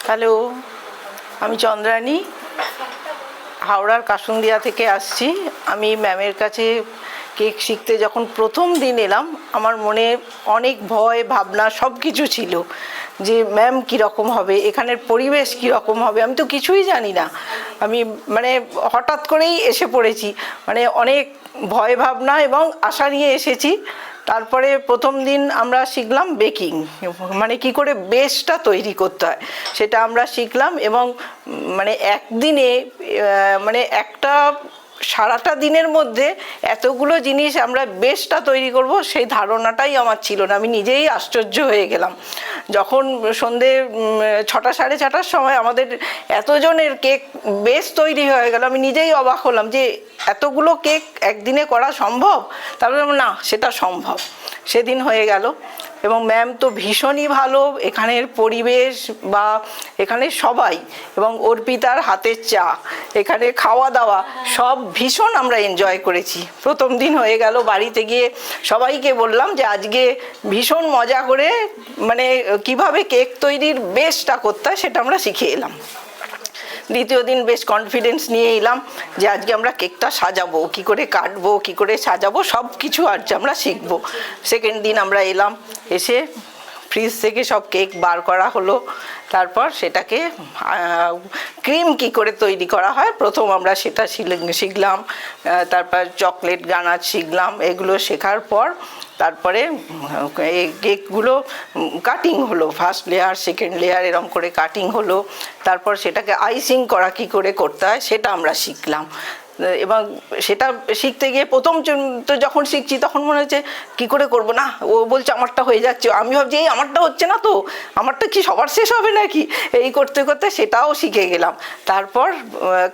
Hello, আমি চন্দ্রানী, হাওড়ার কাসুন্দিয়া থেকে আসছি। আমি ম্যামের কাছে কেক শিখতে যখন প্রথম দিন এলাম, আমার মনে অনেক ভয় ভাবনা সব কিছু ছিল যে ম্যাম কীরকম হবে, এখানের পরিবেশ কীরকম হবে। আমি তো কিছুই জানি না, আমি হঠাৎ করেই এসে পড়েছি, অনেক ভয় ভাবনা এবং আশা নিয়ে এসেছি। তারপরে প্রথম দিন আমরা শিখলাম বেকিং, কি করে বেসটা তৈরি করতে হয় সেটা আমরা শিখলাম। এবং একদিনে একটা সারাটা দিনের মধ্যে এতগুলো জিনিস আমরা বেসটা তৈরি করব সেই ধারণাটাই আমার ছিল না। আমি নিজেই আশ্চর্য হয়ে গেলাম যখন সন্ধে 6টা সাড়ে 6টার সময় আমাদের এতজনের কেক বেস তৈরি হয়ে গেল। আমি নিজেই অবাক হলাম যে এতগুলো কেক একদিনে করা সম্ভব। তারপরে না, সেটা সম্ভব। সেদিন হয়ে গেল এবং ম্যাম তো ভীষণই ভালো, এখানের পরিবেশ বা এখানের সবাই, এবং অর্পিতার হাতের চা, এখানে খাওয়া দাওয়া সব ভীষণ আমরা এনজয় করেছি। প্রথম দিন হয়ে গেল, বাড়িতে গিয়ে সবাইকে বললাম যে আজকে ভীষণ মজা করে কিভাবে কেক তৈরির বেসটা করতে হয় সেটা আমরা শিখে এলাম। দ্বিতীয় দিন বেশ কনফিডেন্স নিয়ে এলাম যে আজকে আমরা কেকটা সাজাবো, কি করে কাটবো, কি করে সাজাবো, সব কিছু আজ আমরা শিখবো। সেকেন্ড দিন আমরা এলাম, এসে ফ্রিজ থেকে সব কেক বার করা হলো। তারপর সেটাকে ক্রিম কি করে তৈরি করা হয় প্রথম আমরা সেটা শিখলাম। তারপর চকলেট গানাশ শিখলাম। এগুলো শেখার পর তারপরে এই কেকগুলো কাটিং হলো, ফার্স্ট লেয়ার সেকেন্ড লেয়ার এরকম করে কাটিং হলো। তারপর সেটাকে আইসিং করা কি করে করতে হয় সেটা আমরা শিখলাম। এবং সেটা শিখতে গিয়ে প্রথম তো যখন শিখছি তখন মনে হচ্ছে কী করে করবো, না ও বলছে আমারটা হয়ে যাচ্ছে, আমি ভাবছি এই আমারটা হচ্ছে না তো, আমারটা কি সবার শেষ হবে নাকি। এই করতে করতে সেটাও শিখে গেলাম। তারপর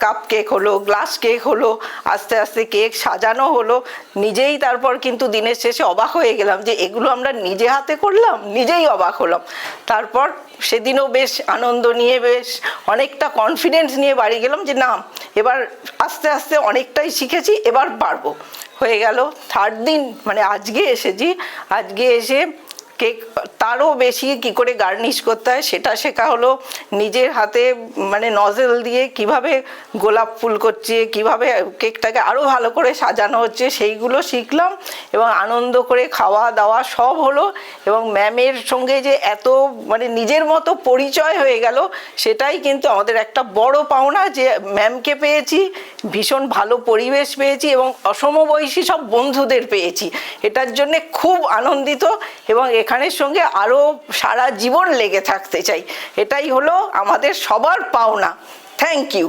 কাপ কেক হলো, গ্লাস কেক হলো, আস্তে আস্তে কেক সাজানো হলো। নিজেই তারপর কিন্তু দিনের শেষে অবাক হয়ে গেলাম যে এগুলো আমরা নিজে হাতে করলাম, নিজেই অবাক হলাম। তারপর সেদিনও বেশ আনন্দ নিয়ে বেশ অনেকটা কনফিডেন্স নিয়ে বাড়ি গেলাম যে না, এবার আস্তে আস্তে অনেকটাই শিখেছি, এবার পারবো। হয়ে গেল থার্ড দিন, আজকে এসেছি। আজকে এসে কেক তারও বেশি কি করে গার্নিশ করতে হয় সেটা শেখা হলো। নিজের হাতে নজেল দিয়ে কিভাবে গোলাপ ফুল করছে, কিভাবে কেকটাকে আরও ভালো করে সাজানো হচ্ছে সেইগুলো শিখলাম। এবং আনন্দ করে খাওয়া দাওয়া সব হলো। এবং ম্যামের সঙ্গে যে এত নিজের মতো পরিচয় হয়ে গেল, সেটাই কিন্তু আমাদের একটা বড় পাওনা যে ম্যামকে পেয়েছি, ভীষণ ভালো পরিবেশ পেয়েছি এবং অসমবয়সী সব বন্ধুদের পেয়েছি। এটার জন্যে খুব আনন্দিত এবং এখানের সঙ্গে আরও সারা জীবন লেগে থাকতে চাই। এটাই হলো আমাদের সবার পাওনা। Thank you.